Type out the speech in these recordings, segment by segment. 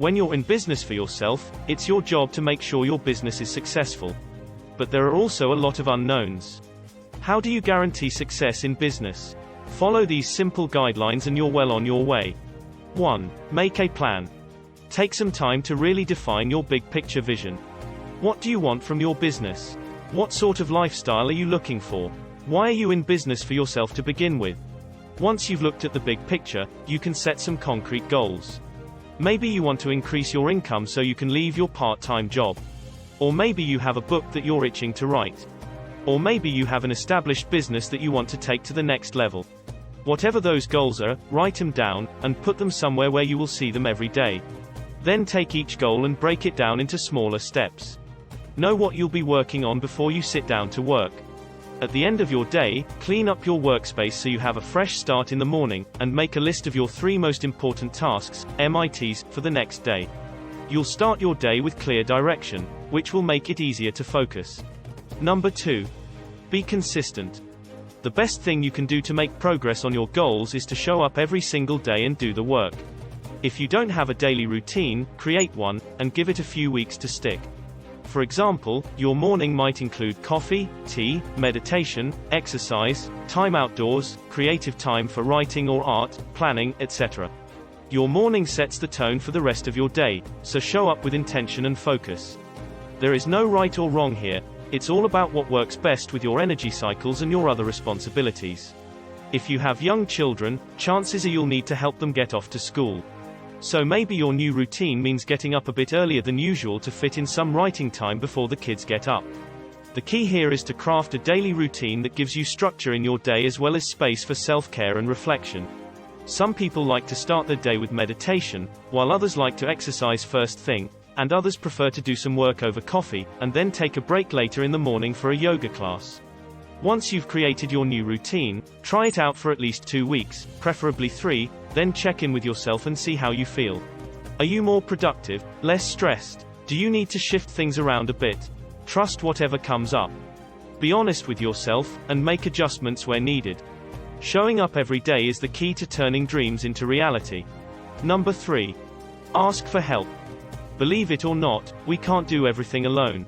When you're in business for yourself, it's your job to make sure your business is successful. But there are also a lot of unknowns. How do you guarantee success in business? Follow these simple guidelines and you're well on your way. 1. Make a plan. Take some time to really define your big picture vision. What do you want from your business? What sort of lifestyle are you looking for? Why are you in business for yourself to begin with? Once you've looked at the big picture, you can set some concrete goals. Maybe you want to increase your income so you can leave your part-time job. Or maybe you have a book that you're itching to write. Or maybe you have an established business that you want to take to the next level. Whatever those goals are, write them down, and put them somewhere where you will see them every day. Then take each goal and break it down into smaller steps. Know what you'll be working on before you sit down to work. At the end of your day, clean up your workspace so you have a fresh start in the morning, and make a list of your 3 most important tasks, MITs, for the next day. You'll start your day with clear direction, which will make it easier to focus. Number 2. Be consistent. The best thing you can do to make progress on your goals is to show up every single day and do the work. If you don't have a daily routine, create one, and give it a few weeks to stick. For example, your morning might include coffee, tea, meditation, exercise, time outdoors, creative time for writing or art, planning, etc. Your morning sets the tone for the rest of your day, so show up with intention and focus. There is no right or wrong here. It's all about what works best with your energy cycles and your other responsibilities. If you have young children, chances are you'll need to help them get off to school. So maybe your new routine means getting up a bit earlier than usual to fit in some writing time before the kids get up. The key here is to craft a daily routine that gives you structure in your day as well as space for self-care and reflection. Some people like to start their day with meditation, while others like to exercise first thing, and others prefer to do some work over coffee, and then take a break later in the morning for a yoga class. Once you've created your new routine, try it out for at least 2 weeks, preferably 3, then check in with yourself and see how you feel. Are you more productive, less stressed? Do you need to shift things around a bit? Trust whatever comes up. Be honest with yourself, and make adjustments where needed. Showing up every day is the key to turning dreams into reality. Number 3. Ask for help. Believe it or not, we can't do everything alone.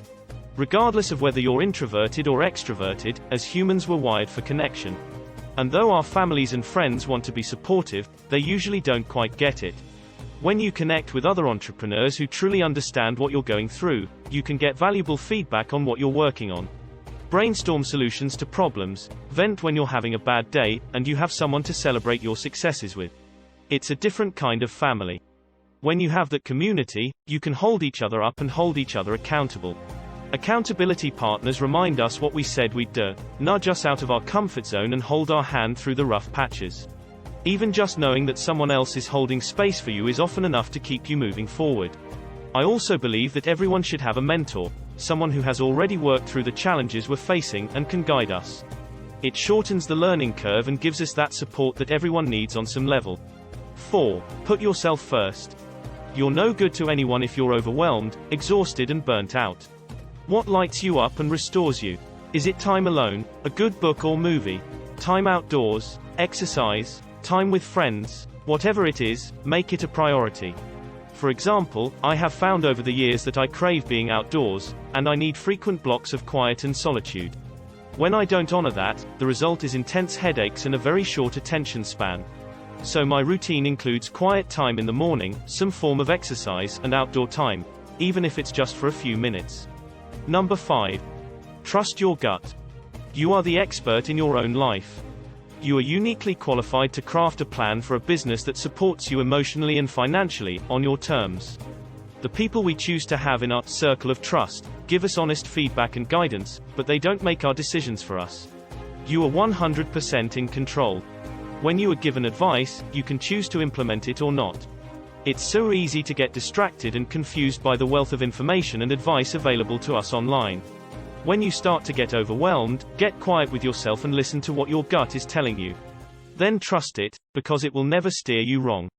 Regardless of whether you're introverted or extroverted, as humans we're wired for connection. And though our families and friends want to be supportive, they usually don't quite get it. When you connect with other entrepreneurs who truly understand what you're going through, you can get valuable feedback on what you're working on. Brainstorm solutions to problems, vent when you're having a bad day, and you have someone to celebrate your successes with. It's a different kind of family. When you have that community, you can hold each other up and hold each other accountable. Accountability partners remind us what we said we'd do, nudge us out of our comfort zone and hold our hand through the rough patches. Even just knowing that someone else is holding space for you is often enough to keep you moving forward. I also believe that everyone should have a mentor, someone who has already worked through the challenges we're facing and can guide us. It shortens the learning curve and gives us that support that everyone needs on some level. 4. Put yourself first. You're no good to anyone if you're overwhelmed, exhausted and burnt out. What lights you up and restores you? Is it time alone, a good book or movie? Time outdoors, exercise, time with friends? Whatever it is, make it a priority. For example, I have found over the years that I crave being outdoors, and I need frequent blocks of quiet and solitude. When I don't honor that, the result is intense headaches and a very short attention span. So my routine includes quiet time in the morning, some form of exercise, and outdoor time, even if it's just for a few minutes. Number 5. Trust your gut. You are the expert in your own life. You are uniquely qualified to craft a plan for a business that supports you emotionally and financially, on your terms. The people we choose to have in our circle of trust give us honest feedback and guidance, but they don't make our decisions for us. You are 100% in control. When you are given advice, you can choose to implement it or not. It's so easy to get distracted and confused by the wealth of information and advice available to us online. When you start to get overwhelmed, get quiet with yourself and listen to what your gut is telling you. Then trust it, because it will never steer you wrong.